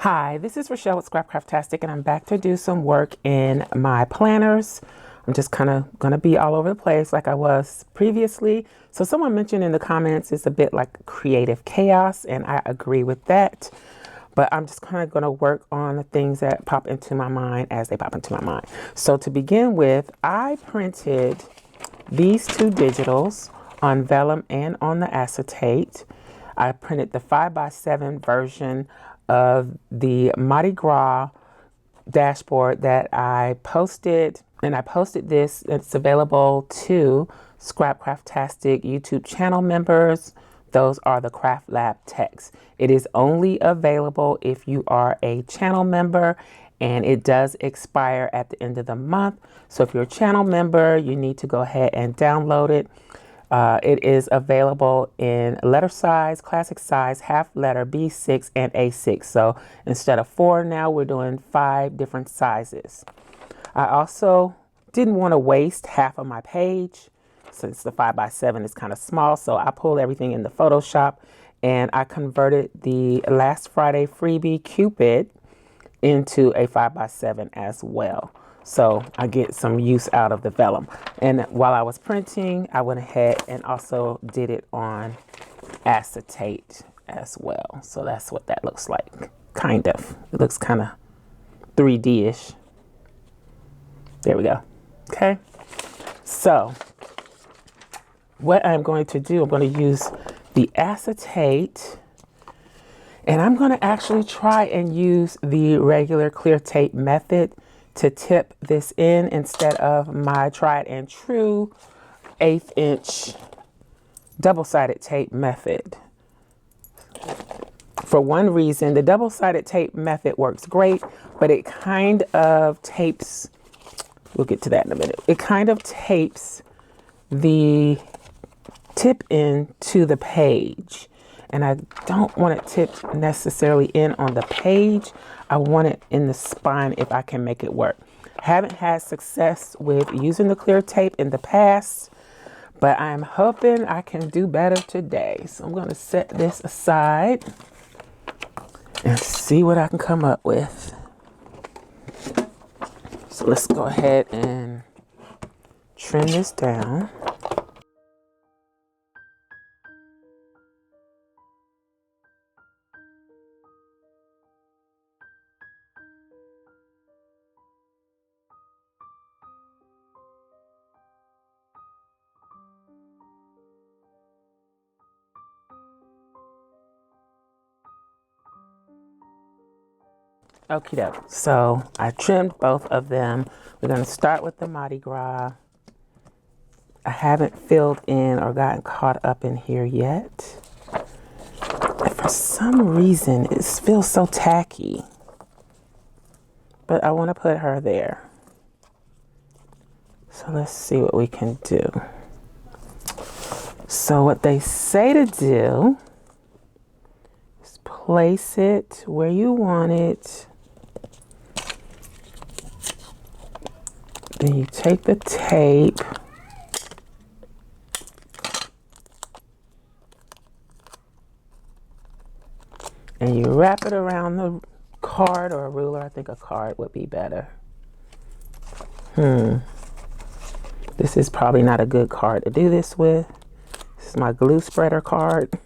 Hi, this is Rachelle with Scrapcraftastic, and I'm back to do some work in my planners. I'm just kind of going to be all over the place like I was previously. So someone mentioned in the comments it's a bit like creative chaos, and I agree with that. But I'm just kind of going to work on the things that pop into my mind as they pop into my mind. So to begin with, I printed these two digitals on vellum and on the acetate. I printed the 5x7 version of the Mardi Gras dashboard that I posted, and I posted this. It's available to Scrapcraftastic YouTube channel members. Those are the Craft Lab techs. It is only available if you are a channel member, and it does expire at the end of the month. So if you're a channel member, you need to go ahead and download it. It is available in letter size, classic size, half letter, B6, and A6. So instead of 4 now, we're doing 5 different sizes. I also didn't want to waste half of my page since the 5x7 is kind of small. So I pulled everything into Photoshop, and I converted the last Friday freebie Cupid into a 5x7 as well. So I get some use out of the vellum. And while I was printing, I went ahead and also did it on acetate as well. So that's what that looks like, kind of. It looks kind of 3D-ish. There we go. Okay. So what I'm going to do, I'm going to use the acetate, and I'm going to actually try and use the regular clear tape method to tip this in instead of my tried and true 1/8 inch double-sided tape method. For one reason, the double-sided tape method works great, but it kind of tapes, we'll get to that in a minute. It kind of tapes the tip in to the page. And I don't want it tipped necessarily in on the page. I want it in the spine if I can make it work. I haven't had success with using the clear tape in the past, but I'm hoping I can do better today. So I'm going to set this aside and see what I can come up with. So let's go ahead and trim this down. Okie doke. So I trimmed both of them. We're going to start with the Mardi Gras. I haven't filled in or gotten caught up in here yet. And for some reason, it feels so tacky. But I want to put her there. So let's see what we can do. So what they say to do is place it where you want it. Then you take the tape and you wrap it around the card or a ruler. I think a card would be better. This is probably not a good card to do this with. This is my glue spreader card.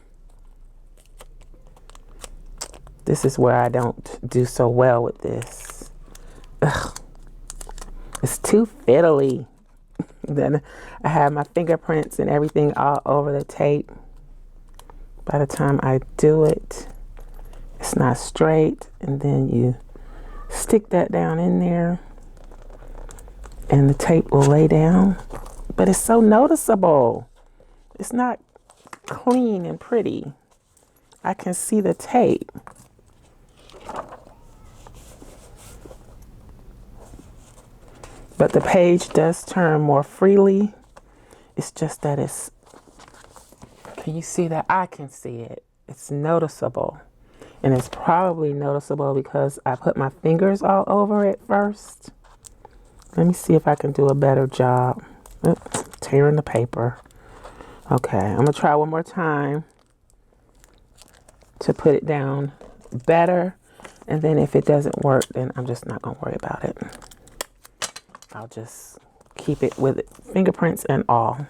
This is where I don't do so well with this. Ugh. It's too fiddly. Then I have my fingerprints and everything all over the tape. By the time I do it, it's not straight. And then you stick that down in there and the tape will lay down. But it's so noticeable. It's not clean and pretty. I can see the tape. But the page does turn more freely. It's just that it's, can you see that? I can see it. It's noticeable. And it's probably noticeable because I put my fingers all over it first. Let me see if I can do a better job. Oops, tearing the paper. Okay, I'm gonna try one more time to put it down better. And then if it doesn't work, then I'm just not going to worry about it. I'll just keep it with it, fingerprints and all.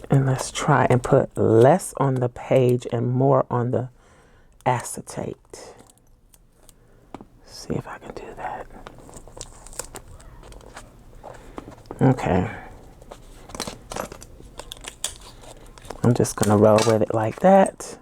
And let's try and put less on the page and more on the acetate. See if I can do that. Okay. I'm just going to roll with it like that.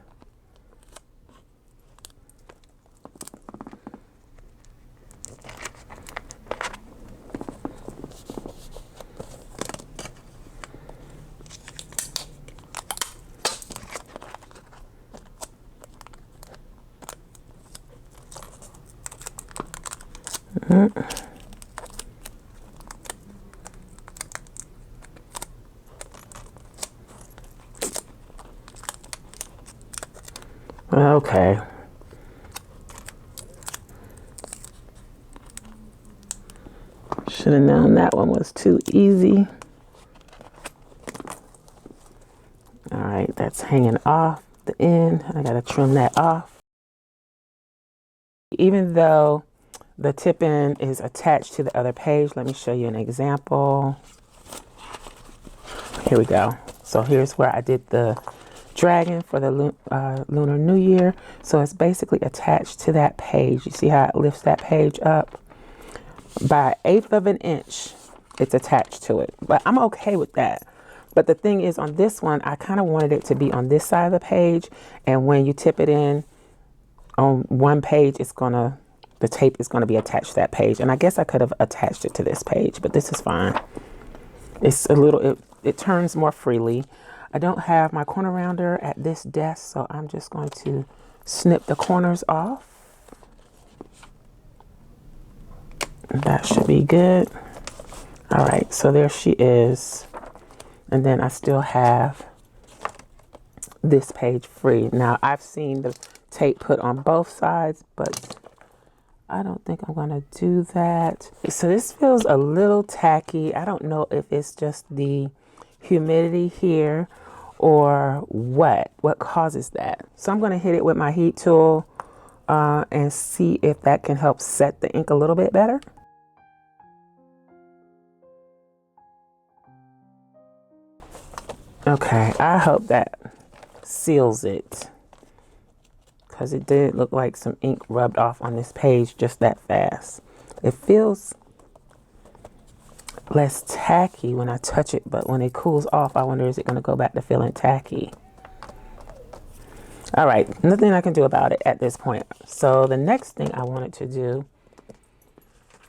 Okay. Should have known that one was too easy. All right, that's hanging off the end. I gotta trim that off. Even though the tip end is attached to the other page, let me show you an example. Here we go. So here's where I did the dragon for the Lunar New Year. So it's basically attached to that page. You see how it lifts that page up? By 1/8 of an inch, it's attached to it. But I'm okay with that. But the thing is, on this one, I kind of wanted it to be on this side of the page. And when you tip it in on one page, the tape is gonna be attached to that page. And I guess I could have attached it to this page, but this is fine. It's a little, it turns more freely. I don't have my corner rounder at this desk, so I'm just going to snip the corners off. That should be good. All right, so there she is. And then I still have this page free. Now, I've seen the tape put on both sides, but I don't think I'm gonna do that. So this feels a little tacky. I don't know if it's just the humidity here or what causes that. So I'm gonna hit it with my heat tool and see if that can help set the ink a little bit better. Okay, I hope that seals it, because it did look like some ink rubbed off on this page just that fast. It feels less tacky when I touch it, but when it cools off, I wonder, is it going to go back to feeling tacky? All right, nothing I can do about it at this point. So the next thing I wanted to do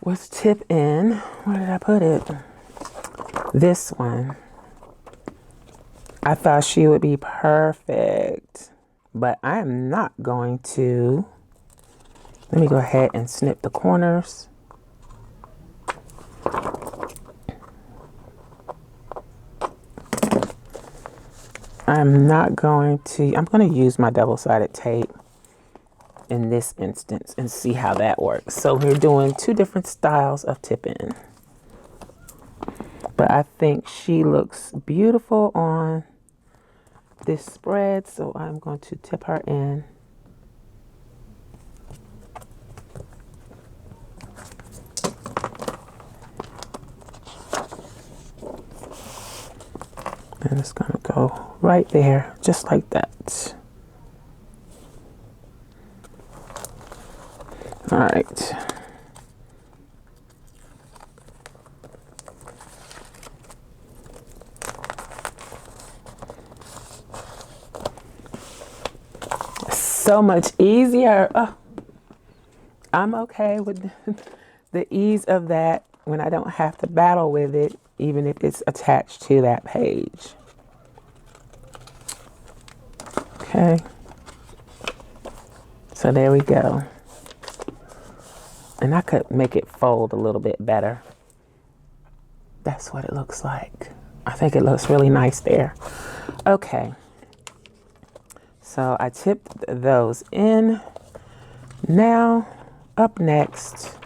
was tip in, where did I put it? This one. I thought she would be perfect, but I am not going to. Let me go ahead and snip the corners. I'm going to use my double-sided tape in this instance and see how that works. So we're doing two different styles of tip-in. But I think she looks beautiful on this spread, so I'm going to tip her in. And it's going to go right there, just like that. All right. So much easier. Oh, I'm okay with the ease of that when I don't have to battle with it, even if it's attached to that page. Okay. So there we go. And I could make it fold a little bit better. That's what it looks like. I think it looks really nice there. Okay. So I tipped those in. Now, up next,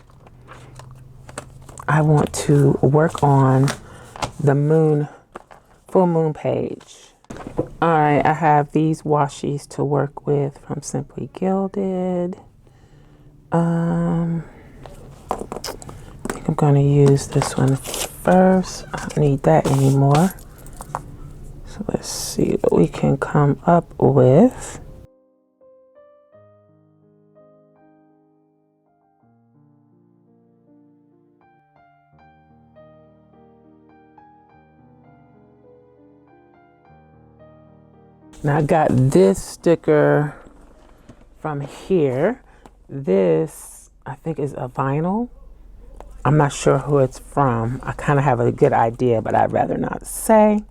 I want to work on the full moon page. All right, I have these washies to work with from Simply Gilded. I think I'm going to use this one first. I don't need that anymore. So let's see what we can come up with. Now I got this sticker from here. This, I think, is a vinyl. I'm not sure who it's from. I kind of have a good idea, but I'd rather not say.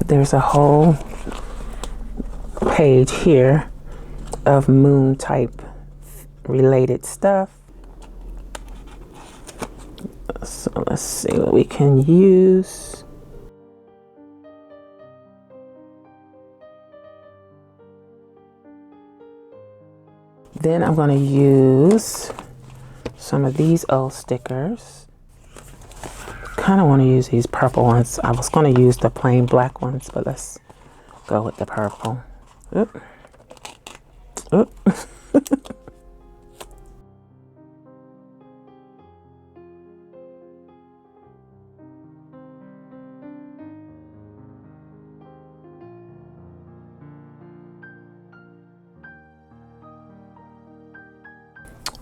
There's a whole page here of moon type related stuff. So let's see what we can use. Then I'm going to use some of these old stickers. Kind of want to use these purple ones. I was going to use the plain black ones, but let's go with the purple. Oop. Oop.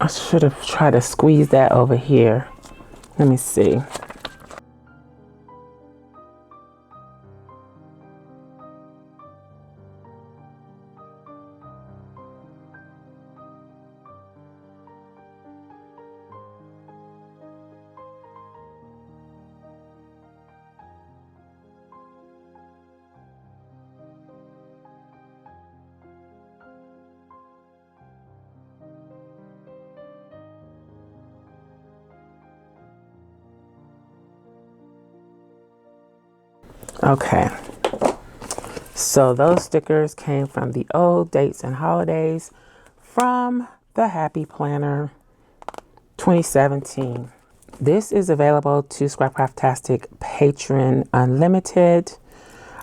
I should have tried to squeeze that over here. Let me see. Okay, so those stickers came from the old dates and holidays from the Happy Planner 2017. This is available to Scrapcraftastic Patron Unlimited.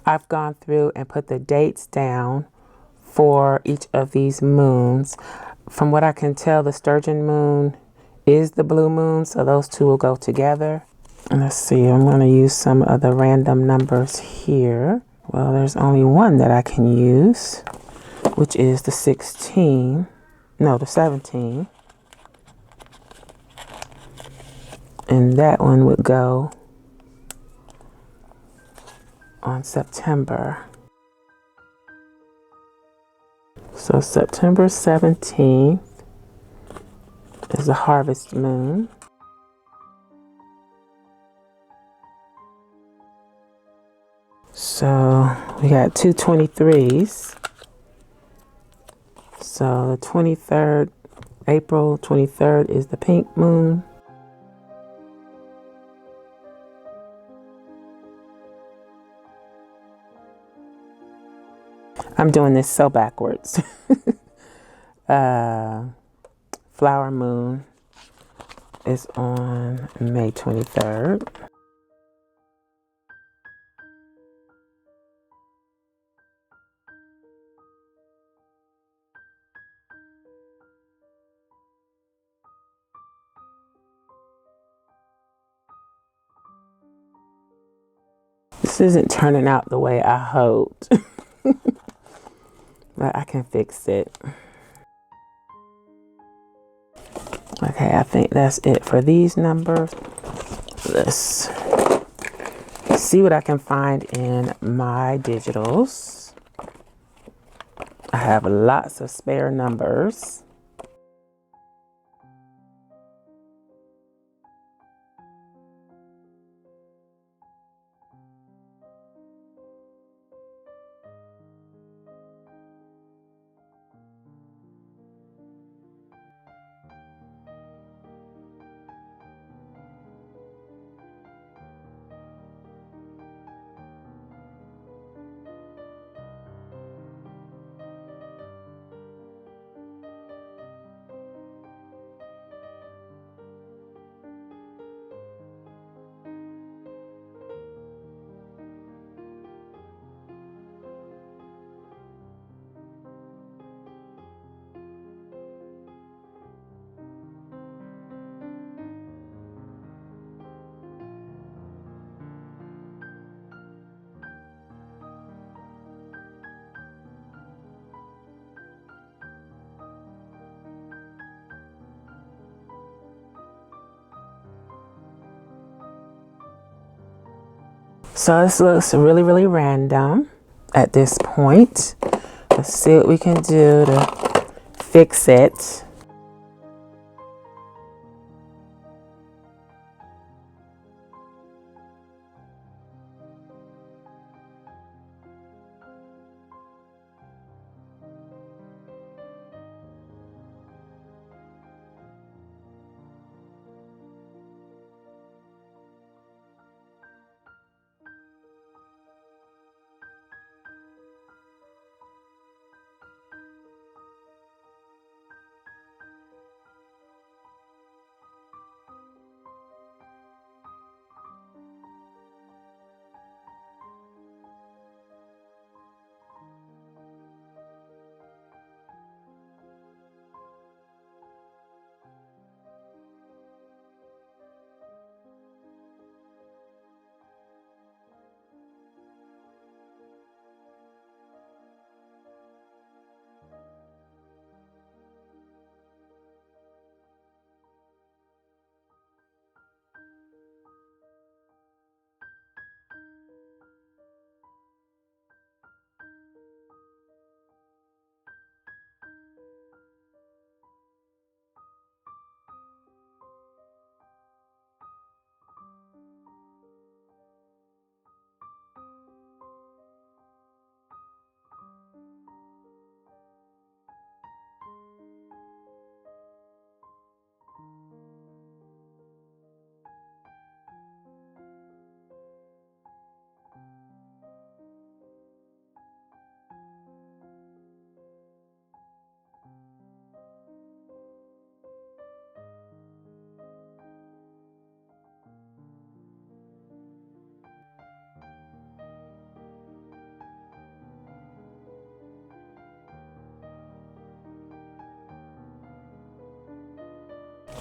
I've gone through and put the dates down for each of these moons. From what I can tell, the sturgeon moon is the blue moon, so those two will go together. Let's see, I'm going to use some of the random numbers here. Well, there's only one that I can use, which is the 16. No, the 17. And that one would go on September. So September 17th is the harvest moon. So we got two 23s. So the 23rd, April 23rd is the pink moon. I'm doing this so backwards. Flower moon is on May 23rd. This isn't turning out the way I hoped, but I can fix it. Okay, I think that's it for these numbers. Let's see what I can find in my digitals. I have lots of spare numbers. So this looks really, really random at this point. Let's see what we can do to fix it.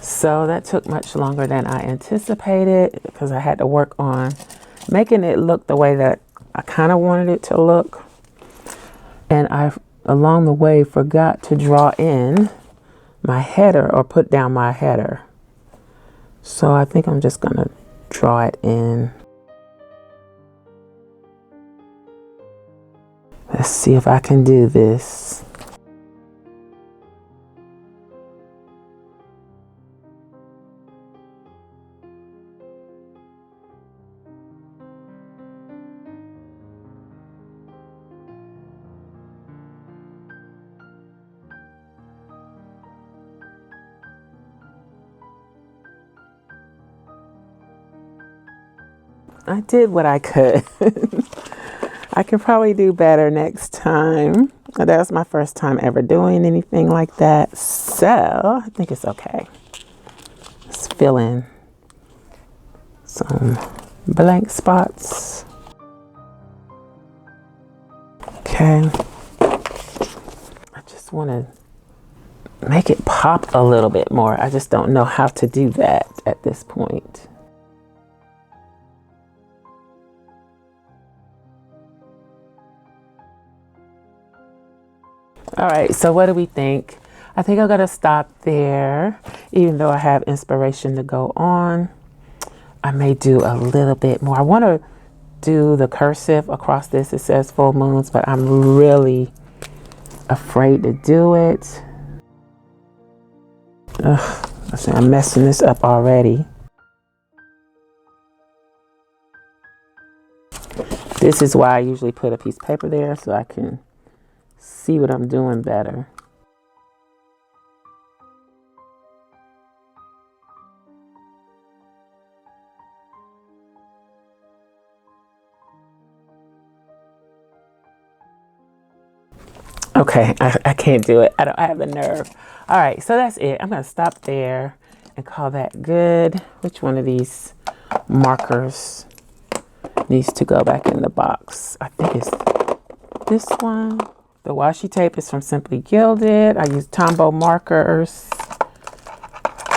So that took much longer than I anticipated because I had to work on making it look the way that I kind of wanted it to look. And I, along the way, forgot to draw in my header or put down my header. So I think I'm just going to draw it in. Let's see if I can do this. I did what I could. I could probably do better next time. That was my first time ever doing anything like that. So I think it's okay. Let's fill in some blank spots. Okay. I just want to make it pop a little bit more. I just don't know how to do that at this point. All right, so what do we think? I think I'm gonna stop there, even though I have inspiration to go on. I may do a little bit more. I want to do the cursive across this. It says full moons, but I'm really afraid to do it. Ugh, I'm messing this up already. This is why I usually put a piece of paper there so I can see what I'm doing better. Okay, I can't do it. I have the nerve. All right, so that's it. I'm going to stop there and call that good. Which one of these markers needs to go back in the box? I think it's this one. The washi tape is from Simply Gilded. I use Tombow markers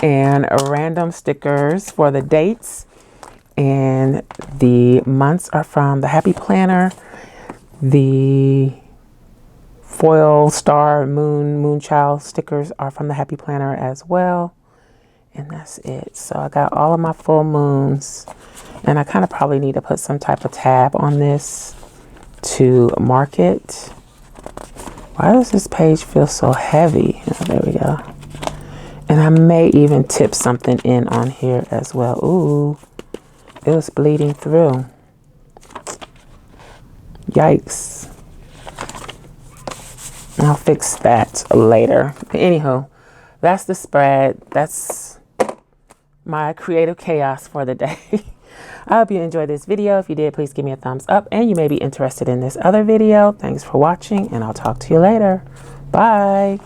and random stickers for the dates. And the months are from the Happy Planner. The foil star moonchild stickers are from the Happy Planner as well. And that's it. So I got all of my full moons And I kind of probably need to put some type of tab on this to mark it. Why does this page feel so heavy? Oh, there we go. And I may even tip something in on here as well. Ooh, it was bleeding through. Yikes. I'll fix that later. But anyhow, that's the spread. That's my creative chaos for the day. I hope you enjoyed this video. If you did, please give me a thumbs up, and you may be interested in this other video. Thanks for watching, and I'll talk to you later. Bye.